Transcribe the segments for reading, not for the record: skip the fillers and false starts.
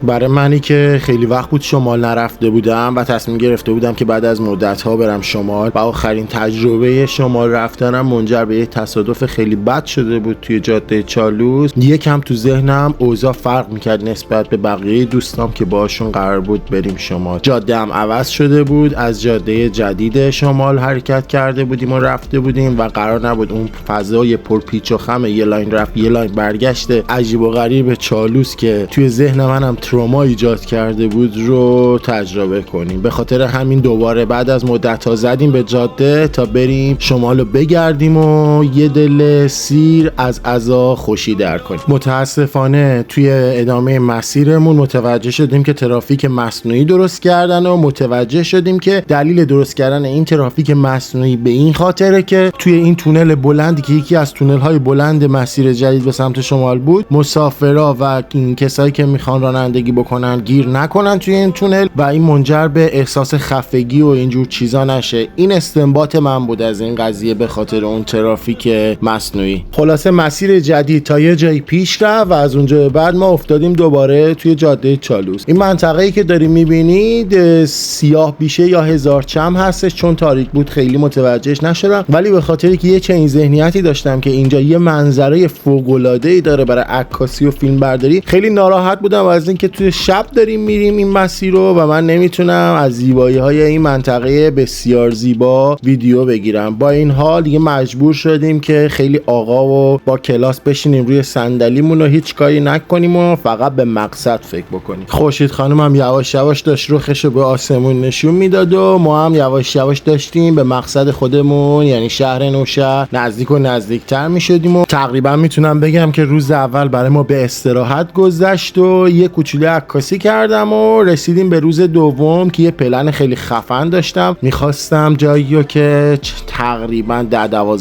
برای منی که خیلی وقت بود شمال نرفته بودم و تصمیم گرفته بودم که بعد از مدت‌ها برم شمال و آخرین تجربه شمال رفتنم منجر به یک تصادف خیلی بد شده بود توی جاده چالوس. یکم تو ذهنم اوضاع فرق میکرد نسبت به بقیه دوستام که باشون قرار بود بریم شمال. جاده هم عوض شده بود، از جاده جدید شمال حرکت کرده بودیم و رفته بودیم و قرار نبود اون فضای پرپیچ و خم یه لاین رفت یه لاین برگشته عجیب و غریب چالوس که توی ذهن منم تروما ایجاد کرده بود رو تجربه کنیم. به خاطر همین دوباره بعد از مدت‌ها زدیم به جاده تا بریم شمالو بگردیم و یه دل سیر از عزا خوشی در کنیم. متاسفانه توی ادامه مسیرمون متوجه شدیم که ترافیک مصنوعی درست کردن و متوجه شدیم که دلیل درست کردن این ترافیک مصنوعی به این خاطره که توی این تونل بلندی که یکی از تونل‌های بلند مسیر جدید به سمت شمال بود، مسافرا و این کسایی که میخوان رانندگی بکنن گیر نکنن توی این تونل و این منجر به احساس خفگی و اینجور چیزا نشه. این استنباط من بود از این قضیه به خاطر اون ترافیک مصنوعی. خلاصه مسیر جدید تا یه جایی پیش رفت و از اونجا بعد ما افتادیم دوباره توی جاده چالوس. این منطقه‌ای که داریم میبینید سیاه بیشه یا هزار چم هستش، چون تاریک بود خیلی متوجهش نشدم، ولی به خاطری که یه چنین ذهنیتی داشتم که اینجا یه منظره فوق‌العاده‌ای داره برای عکاسی و فیلم برداری، خیلی ناراحت بودم از اینکه توی شب داریم میریم این مسیر رو و من نمیتونم از زیبایی‌های این منطقه بسیار زیبا ویدیو بگیرم. با این حال دیگه مجبور شدیم که خیلی آقا و با کلاس بشینیم روی صندلیمون و هیچ کاری نکنیم و فقط به مقصد فکر بکنیم. خورشید خانم هم یواش یواش داشت رخشو به آسمون نشون میداد و ما هم یواش یواش داشتیم به مقصد خودمون یعنی شهر نوشهر نزدیک و نزدیکتر میشدیم و تقریبا میتونم بگم که روز اول برای ما به استراحت گذشت و یه کوچولو عکاسی کردم و رسیدیم به روز دوم که یه پلن خیلی خفن داشتم. میخواستم جایی رو که تقریبا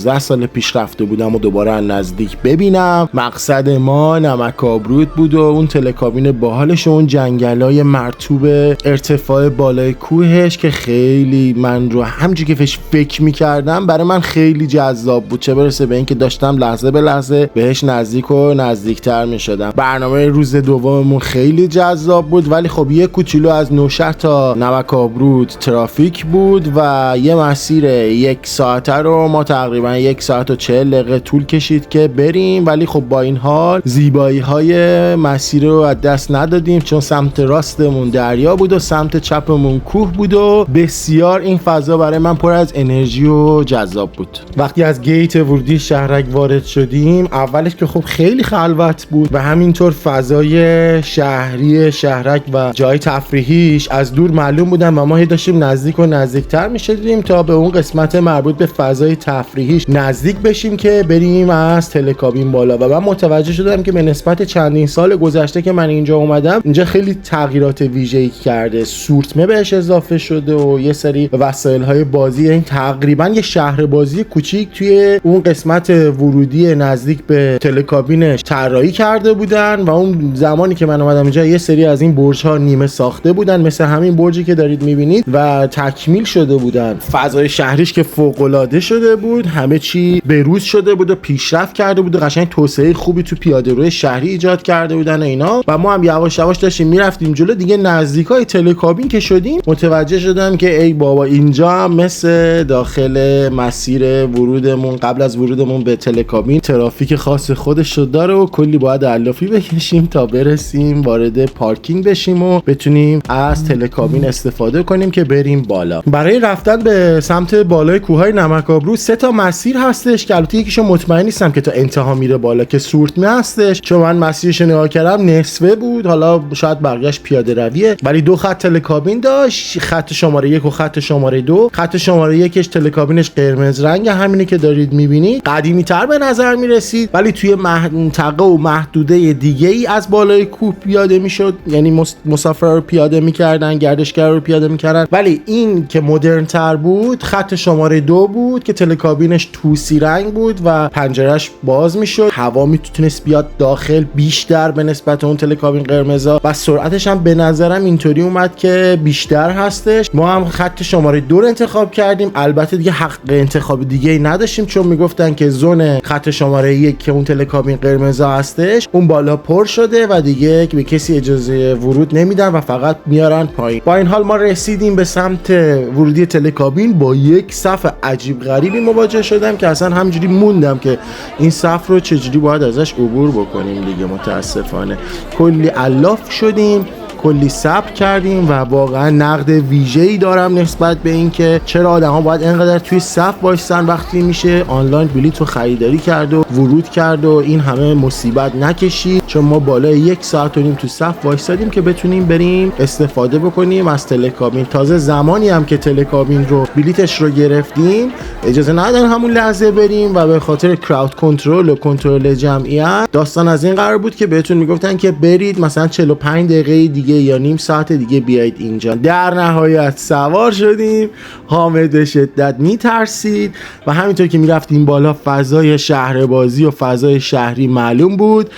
10-12 سال پیش رفته بودم و دوباره از نزدیک ببینم. مقصد ما نمک آبرود بود و اون تلکابین باحالش و اون جنگلای مرطوب ارتفاع بالای کوهش که خیلی من رو همونجوری که فکر میکردم برای من خیلی جذاب بود، چه برسه به اینکه داشتم لحظه به لحظه بهش نزدیک و نزدیکتر میشدم. برنامه روز دوممون خیلی جذاب بود، ولی خب یه کوچولو از نوشهر تا نمک آبرود ترافیک بود و یه مسیر 1 ساعته رو ما تقریبا 1 ساعت و 40 دقیقه طول کشید که بریم، ولی خب با این حال زیبایی های مسیر رو از دست ندادیم، چون سمت راستمون دریا بود و سمت چپمون کوه بود و بسیار این فضا برای من پر از انرژی و جذاب بود. وقتی از گیت ورودی شهرک وارد شدیم اولش که خب خیلی خلوت بود و همینطور فضای شهری شهرک و جای تفریحیش از دور معلوم بودن و ما داشتیم نزدیک و نزدیکتر میشدیم تا به اون قسمت مربوط به فضای تفریحیش نزدیک بشیم که بریم از تلکابین بالا. و من متوجه شدم که به نسبت چندین سال گذشته که من اینجا اومدم اینجا خیلی تغییرات ویژه‌ای کرده، سورتمه بهش اضافه شده و یه سری وسایل‌های بازی، یعنی تقریبا یه شهر بازی کوچیک توی اون قسمت ورودی نزدیک به تلکابینش طراحی کرده بودن و اون زمانی که من اومدم اینجا یه سری از این برج‌ها نیمه ساخته بودن مثل همین برجی که دارید می‌بینید و تکمیل شده بودن. فضای شهریش که فوق‌العاده شده بود، همه چی بروز شده بود و پیشرفت کرده بود و قشنگ توسعه خوبی تو پیاده‌روی شهری ایجاد کرده بودن اینا و ما هم یواش یواش داشتیم میرفتیم جلو. دیگه نزدیکای تلکابین که شدیم متوجه شدم که ای بابا اینجا هم مثل داخل مسیر ورودمون قبل از ورودمون به تلکابین ترافیک خاص خودش رو داره و کلی باید علافی بکشیم تا برسیم وارد پارکینگ بشیم و بتونیم از تلکابین استفاده کنیم که بریم بالا. برای رفتن به سمت بالای کوههای نمک آبرود 3 تا مسیر هستش که البته یکیشو مطمئن نیستم که تا انتها میره بالا که سورتمه هستش، چون من مسیرش نگاه کردم نصفه بود، حالا شاید بقیه‌اش پیاده رویه، ولی 2 خط تلکابین داشت، خط شماره 1 و خط شماره 2. خط شماره 1ش تلکابینش قرمز رنگ همینی که دارید میبینید، قدیمی تر به نظر میرسید ولی توی منطقه و محدوده دیگه ای از بالای کوه پیاده میشد، یعنی مسافرا رو پیاده میکردن، گردشگرا رو پیاده میکردن. ولی این که مدرن تر بود خط شماره 2 بود که تلکابینش توسی رنگ بود و پنجرهش باز میشد، هوا میتونست بیاد داخل بیشتر به نسبت اون تلکابین قرمزا و سرعتش هم به نظرم اینطوری اومد که بیشتر هستش. ما هم خط شماره 2 رو انتخاب کردیم، البته دیگه حق انتخاب دیگه ای نداشتیم چون میگفتن که زون خط شماره 1 که اون تلکابین قرمزا هستش اون بالا پر شده و دیگه به کسی کسی اجازه ورود نمیدن و فقط میارن پایین. با این حال ما رسیدیم به سمت ورودی تلکابین، با یک صف عجیب غریبی مواجه شدم که اصلا همجوری موندم که این صف رو چجوری باید ازش عبور بکنیم دیگه. متاسفانه کلی الاف شدیم، کلی صبر کردیم و واقعا نقد ویژه‌ای دارم نسبت به این که چرا آدم‌ها باید اینقدر توی صف وایسن وقتی میشه آنلاین بلیط رو خریداری کرد و ورود کرد و این همه مصیبت نکشید. چون ما بالای 1 ساعت و نیم تو صف وایسادیم که بتونیم بریم استفاده بکنیم از تلکابین. تازه زمانی هم که تلکابین رو بلیطش رو گرفتیم اجازه ندادن همون لحظه بریم و به خاطر کراود کنترل و کنترل جمعیت داستان از این قرار بود که بهتون میگفتن که برید مثلا 45 دقیقه دیگه یا نیم ساعت دیگه بیایید اینجا. در نهایت سوار شدیم. حامد به شدت میترسید و همینطور که میرفتیم بالا فضای شهربازی و فضای شهری معلوم بود.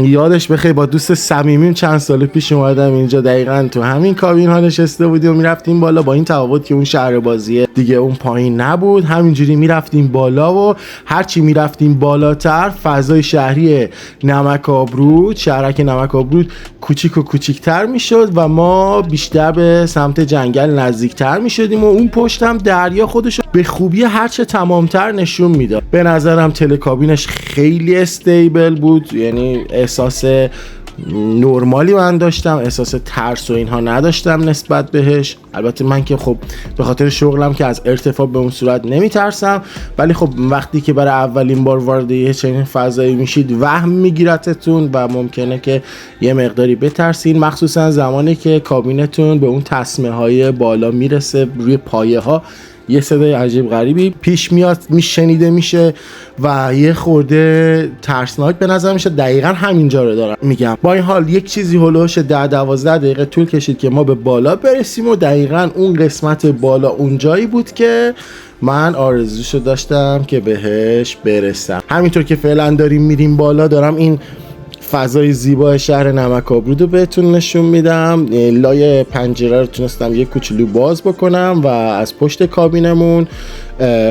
یادش بخیر با دوست صمیمیم چند سال پیش اومدم اینجا، دقیقاً تو همین کابین ها نشسته بودیم و میرفتیم بالا، با این تفاوت که اون شهربازی دیگه اون پایین نبود. همینجوری میرفتیم بالا و هرچی میرفتیم بالاتر فضای شهری نمک‌آبرود، شهرک نمک‌آبرود کوچیک و کوچیک‌تر میشد و ما بیشتر به سمت جنگل نزدیکتر میشدیم و اون پشت هم دریا خودش به خوبی هرچه تمامتر نشون میداد. به نظرم تلکابینش خیلی استیبل بود، یعنی احساس نورمالی من داشتم، احساس ترس و اینها نداشتم نسبت بهش. البته من که خب به خاطر شغلم که از ارتفاع به اون صورت نمیترسم، ولی خب وقتی که برای اولین بار وارد یه چنین فضایی میشید وهم میگیرتتون و ممکنه که یه مقداری بترسین، مخصوصا زمانی که کابینتون به اون تسمه های بالا میرسه، روی پایه ها یه صدای عجیب غریبی پیش میاد میشنیده میشه و یه خورده ترسناک به نظر میشه. دقیقا همینجا رو دارم میگم. با این حال یک چیزی هلوش 10-12 دقیقه طول کشید که ما به بالا برسیم و دقیقا اون قسمت بالا اونجایی بود که من آرزوشو داشتم که بهش برسم. همینطور که فعلا داریم میریم بالا دارم این فضای زیبای شهر نمک‌آبرود رو بهتون نشون میدم. لای پنجره رو تونستم یه کوچولو باز بکنم و از پشت کابینمون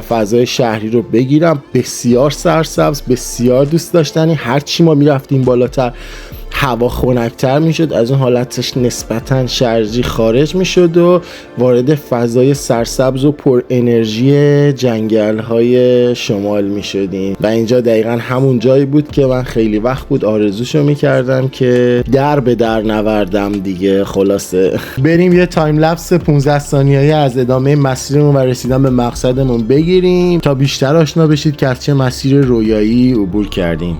فضای شهری رو بگیرم. بسیار سرسبز، بسیار دوست داشتنی. هرچی ما میرفتیم بالاتر هوا خنک‌تر میشد، از اون حالتش نسبتاً شرجی خارج میشد و وارد فضای سرسبز و پر انرژی جنگل‌های شمال میشدیم و اینجا دقیقاً همون جایی بود که من خیلی وقت بود آرزوشو میکردم که در به در نوردم دیگه. خلاصه بریم یه تایم لپس 15 ثانیه‌ای از ادامه مسیرمون و رسیدن به مقصدمون بگیریم تا بیشتر آشنا بشید که از چه مسیر رویایی عبور کردیم.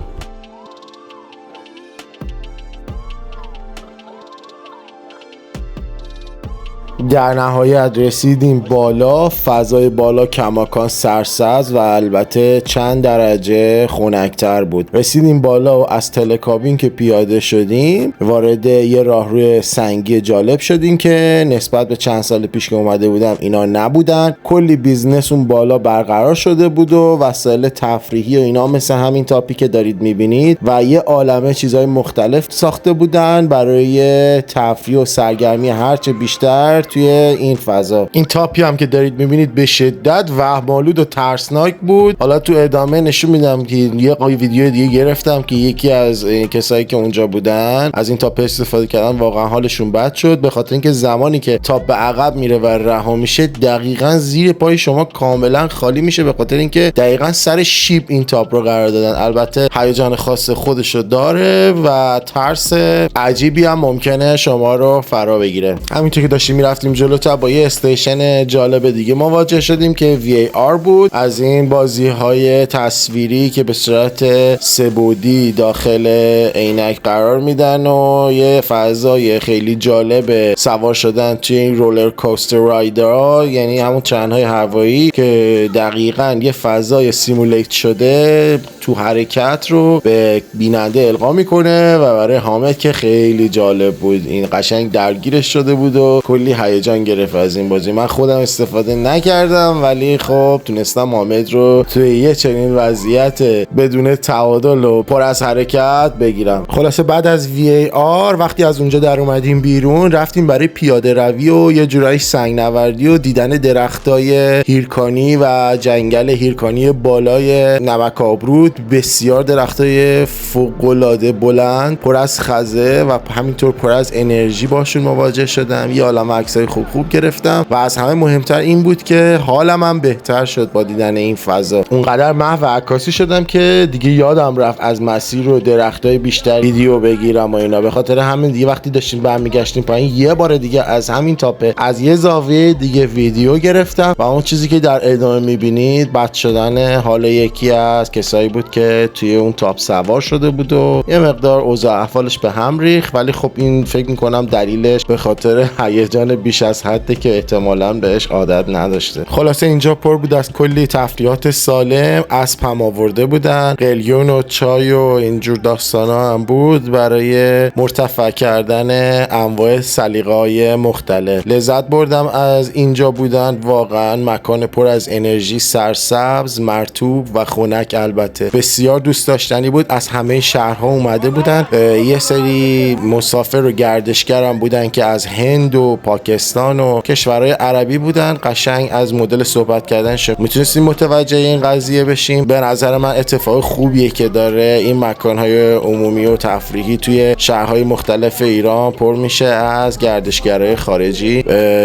در نهایت رسیدیم بالا. فضای بالا کماکان سرسبز و البته چند درجه خنک‌تر بود. رسیدیم بالا و از تلکابین که پیاده شدیم وارد یه راهروی سنگی جالب شدیم که نسبت به چند سال پیش که اومده بودم اینا نبودن. کلی بیزنس اون بالا برقرار شده بود و وسایل تفریحی و اینا مثل همین تاپی که دارید میبینید و یه عالمه چیزای مختلف ساخته بودن برای تفریح و سرگرمی هرچه بیشتر توی این فضا. این تاپی هم که دارید میبینید به شدت وهم‌آلود و ترسناک بود. حالا تو ادامه نشون میدم که یه ویدیو دیگه گرفتم که یکی از کسایی که اونجا بودن از این تاپ استفاده کردن، واقعا حالشون بد شد به خاطر اینکه زمانی که تاپ به عقب میره و رها میشه دقیقاً زیر پای شما کاملا خالی میشه، به خاطر اینکه دقیقاً سر شیب این تاپ رو قرار دادن. البته هیجان خاص خودشو داره و ترس عجیبی هم ممکنه شما رو فرا بگیره. همینطور که داشتیم میرفتیم جلوتر با یه استیشن جالب دیگه مواجه شدیم که VAR بود. از این بازی های تصویری که به صورت سه‌بعدی داخل عینک قرار میدن و یه فضای خیلی جالب سوار شدن توی این رولر کوستر رایدرها، یعنی همون ترن‌های هوایی که دقیقاً یه فضای سیمولیت شده تو حرکت رو به بیننده القا میکنه و برای حامد که خیلی جالب بود. این قشنگ درگیرش شده بود و کلی هیجان گرفت از این بازی. من خودم استفاده نکردم ولی خب تونستم حامد رو توی یه چنین وضعیت بدون تعادل و پر از حرکت بگیرم. خلاصه بعد از VAR وقتی از اونجا در اومدیم بیرون رفتیم برای پیاده روی و یه جورایی سنگنوردی و دیدن درختای هیرکانی و جنگل هیرکانی بالای نمک‌آبرود. بسیار درختای فوق‌العاده بلند پر از خزه و همینطور پر از انرژی باشون مواجه شدم. یه عالمه عکسای خوب گرفتم و از همه مهمتر این بود که حالم هم بهتر شد با دیدن این فضا. اونقدر محو عکاسی شدم که دیگه یادم رفت از مسیر و درختای بیشتر ویدیو بگیرم و اینا. به خاطر همین دیگه وقتی داشتیم برمیگشتیم پایین یه بار دیگه از همین تاپه از یه زاویه دیگه ویدیو گرفتم و اون چیزی که در ادامه میبینید بد شدن حال یکی از کسایی بود که توی اون تاپ سوار شده بود و یه مقدار اوضاع احوالش به هم ریخت. ولی خب این فکر میکنم دلیلش به خاطر هیجان بیش از حده که احتمالاً بهش عادت نداشته. خلاصه اینجا پر بود از کلی تفریحات سالم، اسب هم آورده بودن، قلیون و چای و اینجور داستانا هم بود برای مرتفع کردن انواع سلیقه‌های مختلف. لذت بردم از اینجا بودن، واقعا مکان پر از انرژی، سرسبز، مرطوب و خنک. البته بسیار دوست داشتنی بود. از همه شهرها اومده بودن، یه سری مسافر و گردشگر هم بودن که از هند و پاکستان و کشورهای عربی بودن. قشنگ از مدل صحبت کردنش میتونستیم متوجه این قضیه بشیم. به نظر من اتفاق خوبیه که داره این مکانهای عمومی و تفریحی توی شهرهای مختلف ایران پر میشه از گردشگرای خارجی.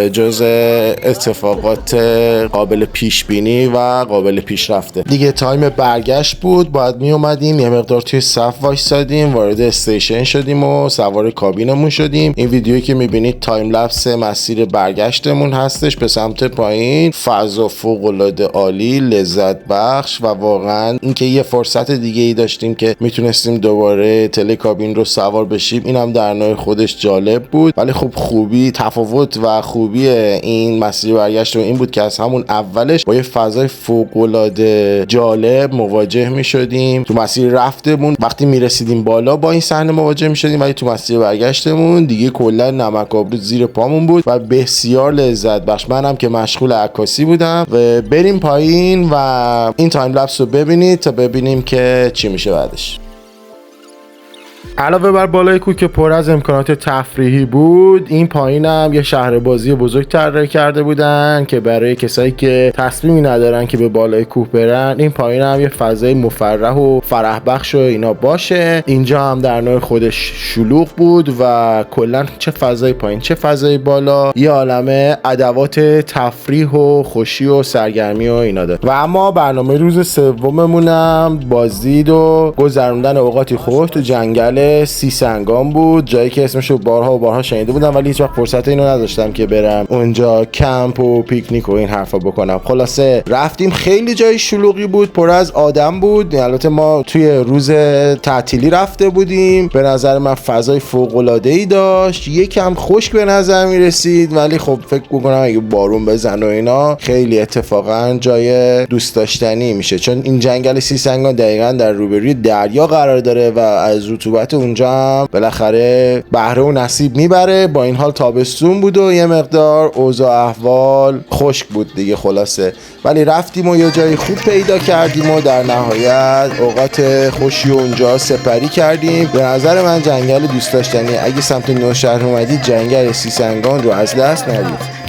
جز اتفاقات قابل پیش بینی و قابل پیشرفته. دیگه تایم برگشت بود، باید می اومدیم یه مقدار توی صف وایسادیم، وارد استیشن شدیم و سوار کابینمون شدیم. این ویدیویی که میبینید تایم لپس مسیر برگشتمون هستش به سمت پایین. فضا فوق العاده عالی، لذت بخش و واقعا اینکه یه فرصت دیگه ای داشتیم که میتونستیم دوباره تله کابین رو سوار بشیم، اینم در نوع خودش جالب بود. ولی خب تفاوت و خوبی این مسیر برگشت این بود که از همون اولش با یه فضای فوق العاده جالب مواجه میشدیم. تو مسیر رفتمون وقتی میرسیدیم بالا با این صحنه مواجه میشدیم، ولی تو مسیر برگشتمون دیگه کلا نمک آبرود زیر پامون بود و بسیار لذت بخش. منم که مشغول عکاسی بودم و بریم پایین و این تایم لپس رو ببینید تا ببینیم که چی میشه بعدش. علاوه بر بالای کوه که پر از امکانات تفریحی بود، این پایین هم یه شهر بازی بزرگ طراحی کرده بودن که برای کسایی که تصمیمی ندارن که به بالای کوه برن، این پایین هم یه فضای مفرح و فرح بخش و اینا باشه. اینجا هم در نوع خودش شلوغ بود و کلا چه فضای پایین چه فضای بالا یه عالمه ادوات تفریح و خوشی و سرگرمی و اینا داره. و اما برنامه روز سوممون هم بازدید و گذروندن اوقاتی خوش تو جنگل سیسنگان بود، جایی که اسمشو بارها شنیده بودم ولی هیچ وقت فرصت اینو نداشتم که برم اونجا کمپ و پیکنیک و این حرفا بکنم. خلاصه رفتیم، خیلی جای شلوغی بود، پر از آدم بود. البته ما توی روز تعطیلی رفته بودیم، به نظر من فضای فوق العاده ای داشت، یکم خشک به نظر می رسید ولی خب فکر می‌کنم اگه بارون بزنه و اینا خیلی اتفاقا جای دوست داشتنی میشه، چون این جنگل سیسنگان دقیقاً در روبروی دریا قرار داره و از رطوبت اونجا هم بالاخره بهره و نصیب میبره. با این حال تابستون بود و یه مقدار اوضاع احوال خشک بود دیگه. خلاصه ولی رفتیم و یه جای خوب پیدا کردیم و در نهایت اوقات خوشی اونجا سپری کردیم. به نظر من جنگل دوست داشتنی. اگه سمت نوشهر اومدید جنگل سیسنگان رو از دست ندید.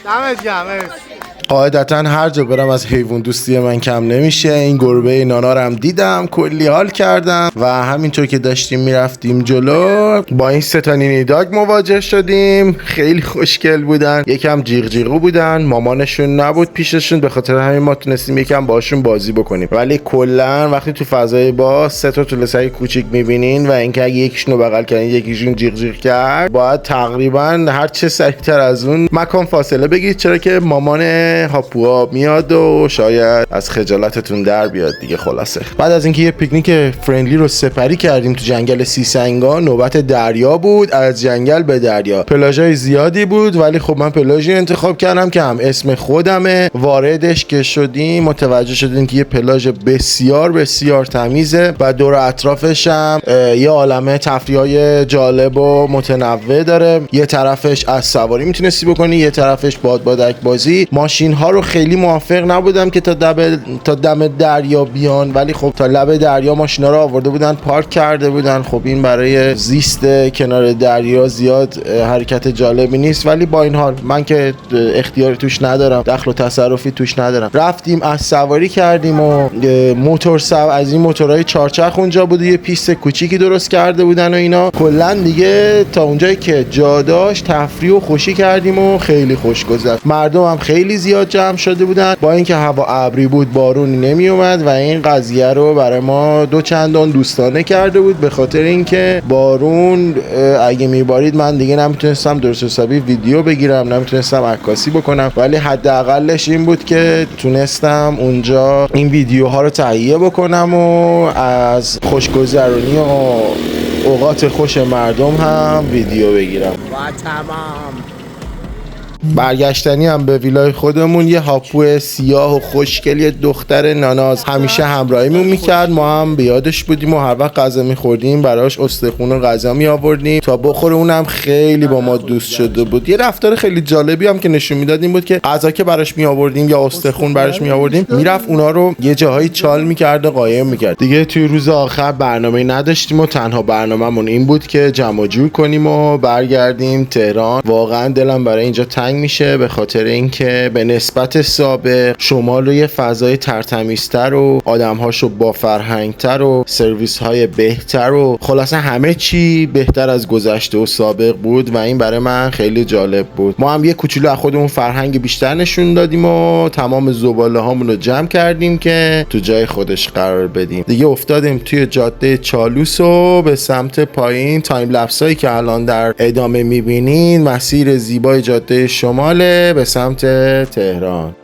دمت گرم. قاعدتا هر جا برم از حیوان دوستی من کم نمیشه. این گربه نانا رو هم دیدم، کلی حال کردم و همینطور که داشتیم میرفتیم جلو با این ستانینی داگ مواجه شدیم. خیلی خوشگل بودن، یکم جیغ جیغو بودن، مامانشون نبود پیششون، به خاطر همین ما تونستیم یکم باشون بازی بکنیم. ولی کلا وقتی تو فضای باز سه تا طوله‌سر کوچیک میبینین و اینکه اگه یکیشونو بغل کردین یکیشون جیغ جیغ کرد، باید تقریبا هر چه سریعتر از اون مکان فاصله بگیرید، چرا که مامان هاپوها میاد و شاید از خجالتتون در بیاد دیگه. خلاصه بعد از اینکه یه پیکنیک فرندلی رو سپری کردیم تو جنگل سیسنگا، نوبت دریا بود. از جنگل به دریا پلاژای زیادی بود، ولی خب من پلاژی انتخاب کردم که هم اسم خودمه. واردش که شدیم متوجه شدیم که یه پلاژ بسیار بسیار تمیزه و دور اطرافش هم یه عالمه تفریحای جالب و متنوع داره. یه طرفش از سواری میتونستی بکنی، یه طرفش بادبادک بازی. ماشین ها رو خیلی موافق نبودم که تا دم دریا بیان، ولی خب تا لب دریا ماشینا رو آورده بودن پارک کرده بودن. خب این برای زیست کنار دریا زیاد حرکت جالبی نیست، ولی با این حال من که اختیاری توش ندارم، دخل و تصرفی توش ندارم. رفتیم از سواری کردیم و از این موتورهای چارچرخ اونجا بود، یه پیست کوچیکی درست کرده بودن و اینا. کلا دیگه تا اونجایی که جا داشت تفریح و خوشی کردیم و خیلی خوش گذشت. مردم هم خیلی زیاد جمع شده بودن، با اینکه هوا ابری بود بارونی نمی اومد و این قضیه رو برای ما دو چندان دوستانه کرده بود، به خاطر اینکه بارون اگه میبارید من دیگه نمیتونستم درست حسابی ویدیو بگیرم، نمیتونستم عکاسی بکنم، ولی حداقلش این بود که تونستم اونجا این ویدیوها رو تهیه بکنم و از خوشگذرونی و اوقات خوش مردم هم ویدیو بگیرم. و تمام. برگشتنی هم به ویلای خودمون یه هاپو سیاه و خوشگل، یه دختر ناناز همیشه همراهیمون میکرد. ما هم بیادش بودیم و هر وقت غذا میخوردیم براش استخون و غذا میآوردیم تا بخوره. اونم خیلی با ما دوست شده بود. یه رفتار خیلی جالبی هم که نشون میداد این بود که غذا که براش میآوردیم یا استخون براش میآوردیم، میرفت اونا رو یه جاهایی چال میکرد و قایم میکرد. دیگه توی روز آخر برنامه‌ای نداشتیم و تنها برنامه‌مون این بود که جمع جور کنیم و برگردیم تهران. واقعا دلم برای اینجا تنگ میشه، به خاطر اینکه به نسبت سابق شمال رو یه فضای ترتمیزتر و آدمهاشو با فرهنگتر و سرویس های بهتر و خلاصه همه چی بهتر از گذشته و سابق بود و این برای من خیلی جالب بود. ما هم یه کوچولو از خودمون فرهنگ بیشتر نشون دادیم و تمام زباله هامون رو جمع کردیم که تو جای خودش قرار بدیم. دیگه افتادیم توی جاده چالوس و به سمت پایین. تایم لپس هایی که الان در ادامه میبینین مسیر زیبای جاده شماله به سمت تهران.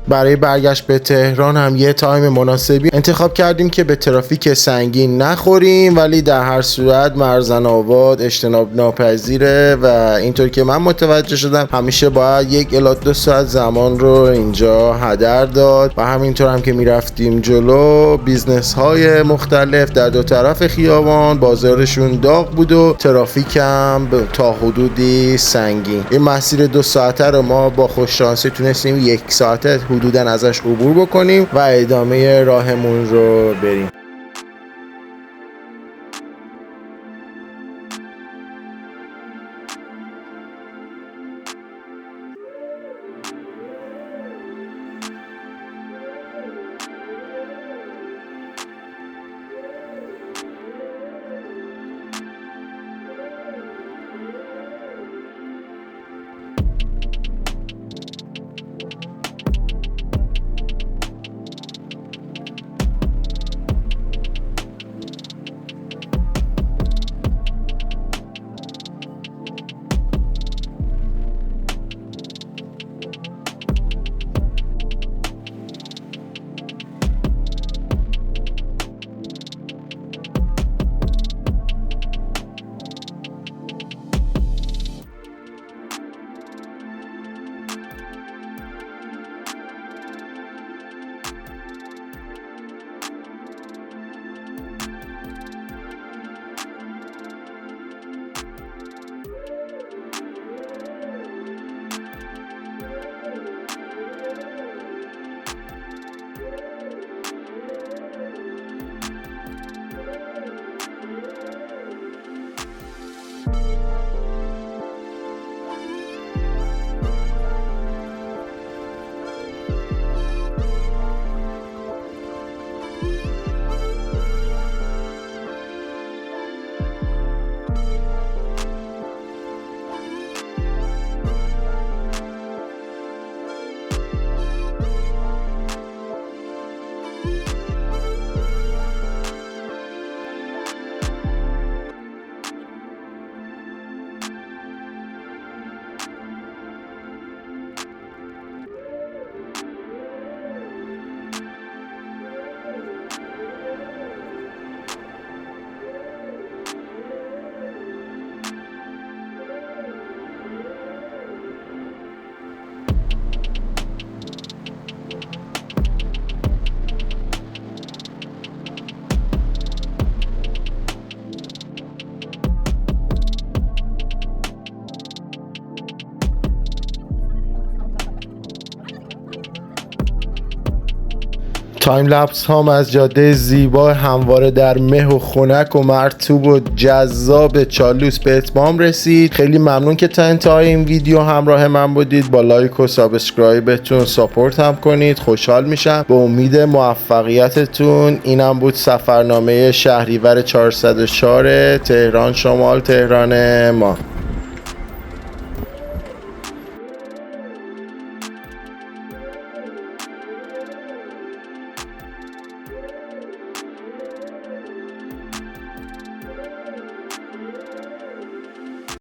برای برگشت به تهران هم یه تایم مناسبی انتخاب کردیم که به ترافیک سنگین نخوریم، ولی در هر صورت مرزن آباد اجتناب ناپذیره و اینطور که من متوجه شدم همیشه باید 1 الی 2 ساعت زمان رو اینجا هدر داد و همینطور هم که میرفتیم جلو بیزنس های مختلف در دو طرف خیابان بازارشون داغ بود و ترافیک هم تا حدودی سنگین. این مسیر 2 ساعته رو ما با خوششانسی تونستیم 1 ساعته حدوداً ازش عبور بکنیم و ادامه راهمون رو بریم. تایم لپس هم از جاده زیبا همواره در مه و خنک و مرطوب و جذاب چالوس به اتمام رسید. خیلی ممنون که تا انتهای این ویدیو همراه من بودید. با لایک و سابسکرایبتون ساپورت هم کنید، خوشحال میشم. به امید موفقیتتون. اینم بود سفرنامه شهریور 404 تهران شمال تهران ما.